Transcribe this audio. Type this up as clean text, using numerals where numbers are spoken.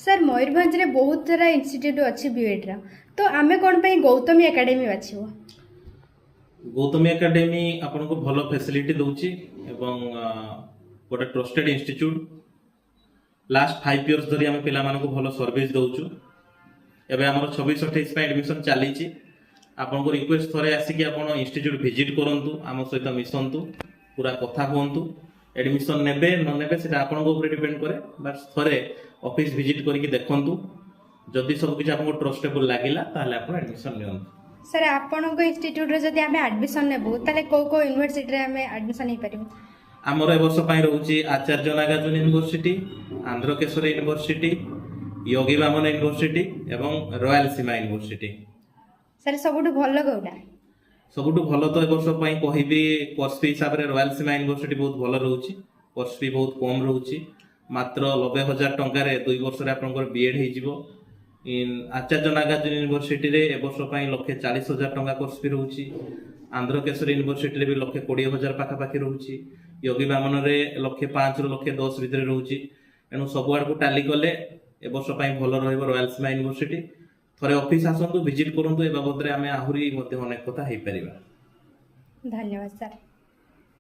Sir Mayurbhanj रे बहुत सारा इंस्टीट्यूट अच्छी बीएड रा तो आमे कौन पे गौतमी एकेडमी बाछिबो। गौतमी एकेडमी आपको भल फैसिलिटी दौची एवं गोटे ट्रस्टेड इंस्टीट्यूट लास्ट 5 इयर्स धरी आम पिला भल सर्विस दौचु। एबे हमर 26-28 एडमिशन चली आपको रिक्वेस्ट थरे आसिक आप इंस्टीट्यूट विजिट करंतु आम सहित मिसंतु पूरा कथा हुंतु एडमिशन नेबे न नेबे सेटा आपनको ऊपर डिपेंड करे बस थरे ऑफिस विजिट करके देखंतु जदि सब किछ आपको ट्रस्टेबल लागिला ताले आप एडमिशन लेंतु। सर आपण को इंस्टीट्यूट रे जदि हमें एडमिशन नेबो ताले को यूनिवर्सिटी रे हमें एडमिशन नै परिबो। आमर ए वर्ष पई रहउची आचार्य नागार्जुन यूनिवर्सिटी, आंध्रकेशर यूनिवर्सिटी, योगी वामन यूनिवर्सिटी एवं रॉयल सीमा यूनिवर्सिटी। सर सबुठु भलो कोडा सबुठु भलो तो ए वर्ष पई कहिबी कोर्स फी हिसाब रे रॉयल सीमा यूनिवर्सिटी बहुत भलो रहउची। कोर्स फी बहुत कम रहउची मात्र 90,000 टंका रे 2 वर्ष रे आपनकर बीएड हे जिवो। इन आचार्य नागार्जुन यूनिवर्सिटी रे ए वर्ष पई 1,40,000 टंका कोर्स फी रहउची। आंध्रकेशर यूनिवर्सिटी रे भी 1,20,000 पाखा पाखी रहउची। योगी वामन रे 1,05,000 ରୁ 1,10,000 भितर रहउची। एनु सब आड़ को टाली कले ए वर्ष पई भलो रहइबो रॉयल सीमा यूनिवर्सिटी। थरे ऑफिस आसंतु विजिट करंतु ए बाबद रे आमे आहुरी मध्ये अनेक कथा हे परिबा। धन्यवाद सर।